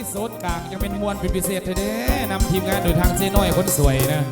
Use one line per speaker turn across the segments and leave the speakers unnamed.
โซนกลางยังเป็นมวลเป็นพิเศษเด้นำทีมงานโดยทางเจ๊น้อยคนสวยนะ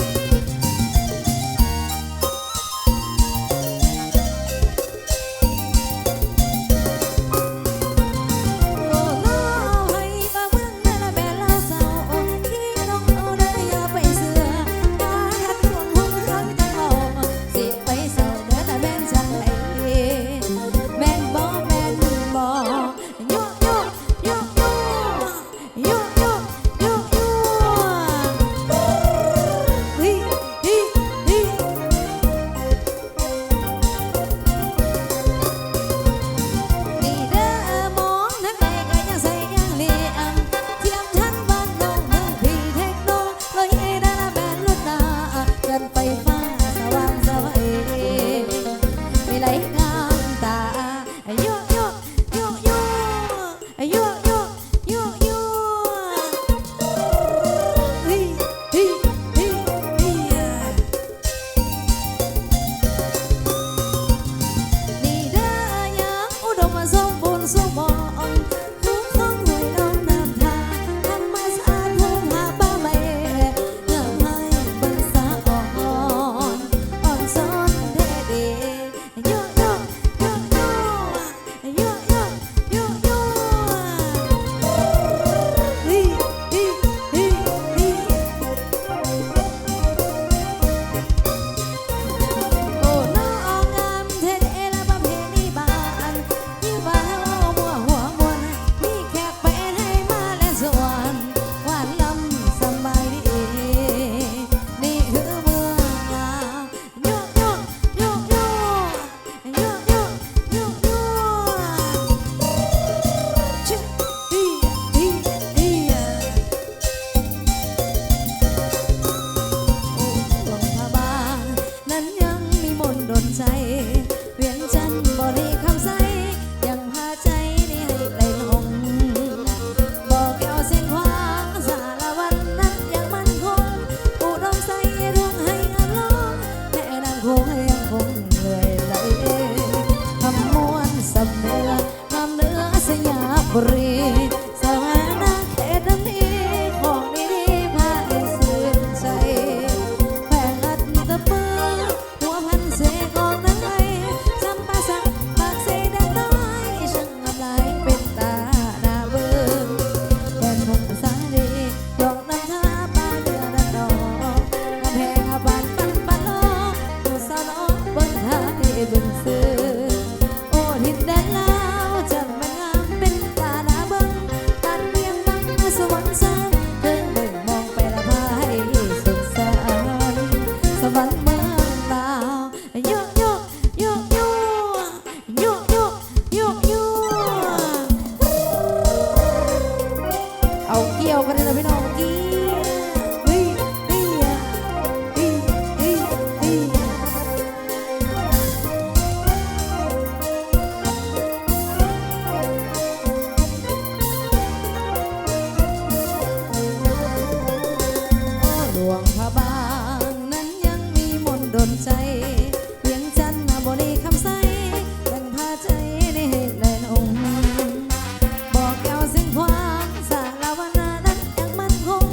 บอกแก้วเส้นควางสารวันนั้นยังมันคง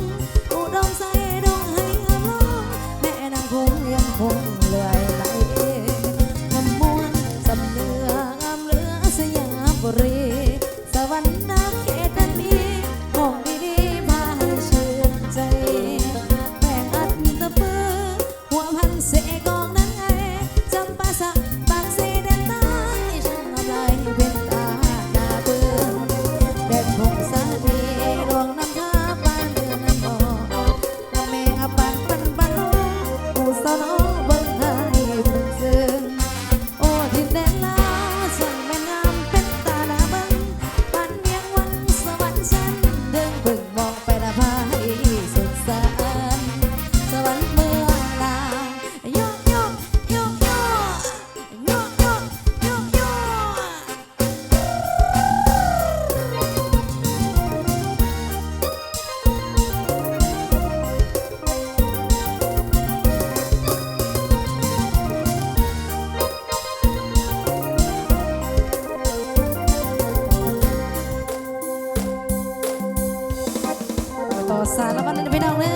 สารวันพี่น้องเด้อ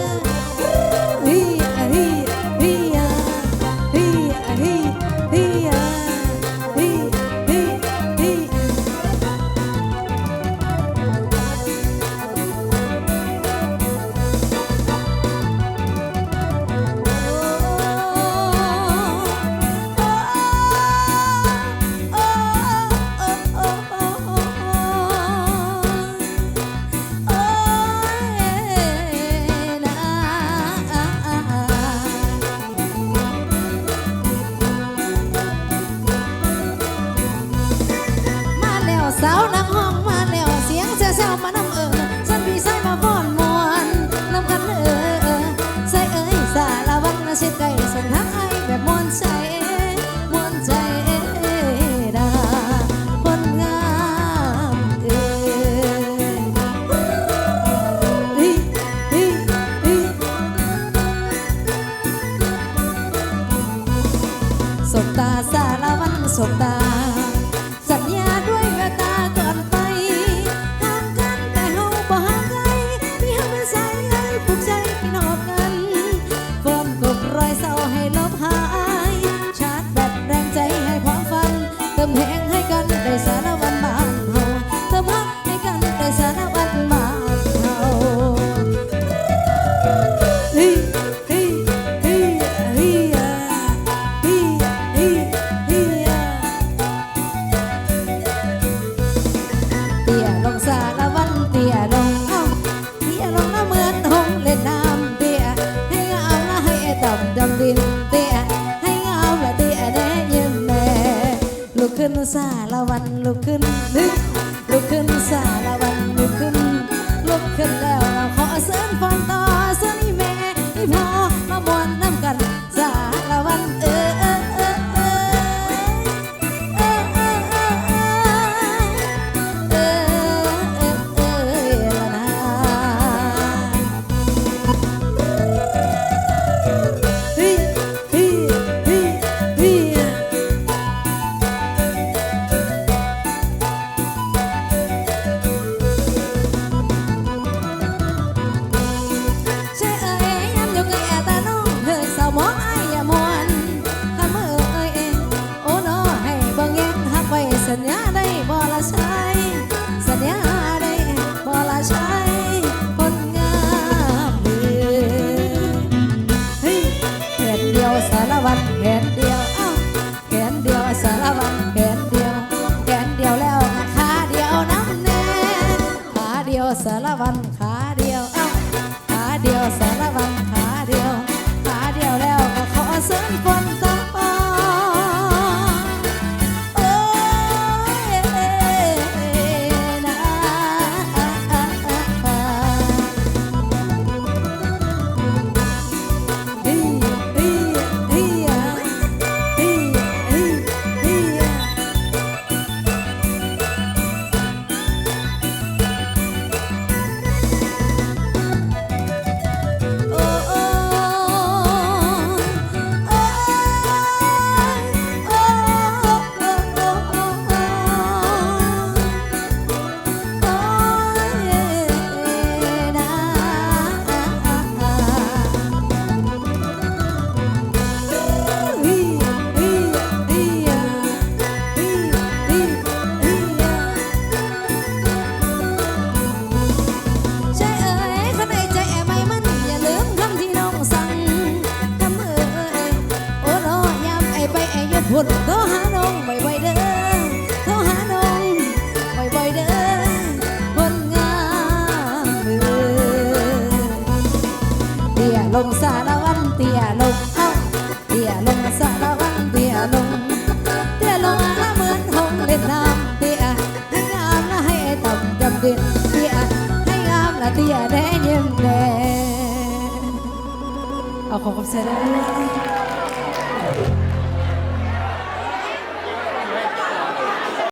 ฮีฮีฮีฮีฮีฮีฮีฮีฮี มาแล้วสาวนักห้องมาแล้วเสียงแซวๆมานำฉันพี่ใส่มาฟ้อนมวนนำกันใส่สารวันเสียไก่ส่งทักไอแบบมวนใจมวนใจดาคนงามฮิฮิฮิสบตาสารวันสบตาสัญญาด้วยแววตาก่อนไปห่างกันแต่เฮาบ่ห่างไกลพี่เฮาเป็นสายใยผูกใจพี่น้องกันเฟิร์มกบรอยเศร้าให้ลบหายชาร์จแบตแรงใจให้ความฝันเติมแหงให้กันได้สารวันบ้านเฮาเติมฮักให้กันได้สารวันบ้านเฮาฮิฮิฮิฮิฮิฮิฮิ เตี้ยลงสารวันเตี้ยลงเตี้ยลงน้ำเหมือนหงเล่นน้ำเตี้ยให้งามละให้ต่ำดำดินเตี้ยให้งามละเตี้ยแน่ยิ้มแน่ลุกขึ้นสารวันลุกขึ้นลุกขึ้นสารวันลุกขึ้นลุกขึ้นแล้วขอเสริญฟังต่อเสริญแม่ให้พ่อมาบวนน้ำกันสารวันใช่ยำอยู่กับแอตาน้องเธอสาวมองไอ้ยามวนทำโอ้น้อให้บังแยงหักไว้สัญญาได้บ่ละใช้สัญญาได้บ่ละใช้คนงามเดือแขนเดียวสารวัตรแขนเดียวแขนเดียวสารวัตรแขนเดียวแขนเดียวแล้วขาเดียวน้ำแน่ขาเดียวสารวัตรขาเดียวขาเดียวสารวัตรขาเดียวขาเดียวแล้วก็ขอเสริญฝนตกโอ้ยนะฮิฮิฮิฮิฮิฮิ โอ้โอ้โอ้โอ้โอ้นะฮิฮิฮิฮิฮิฮิใจข้างในใจไม่มันอย่าลืมคำที่น้องสั่งคำโอ้น้อยามไปยศพุ่นโทรหาน้องบ่อยๆเด้อโทรหาน้องบ่อยๆเด้อคนงามเตี้ยลงสารวันเตี้ยลงเตี้ยลงสารวันเตี้ยลงเตี้ยลงละเหมือนหงเล่นน้ำเตี้ยให้งามละให้ต่ำดำดินเตี้ยให้งามละเตี้ยแน่ยิ้มแน่เอาของคำเสนอ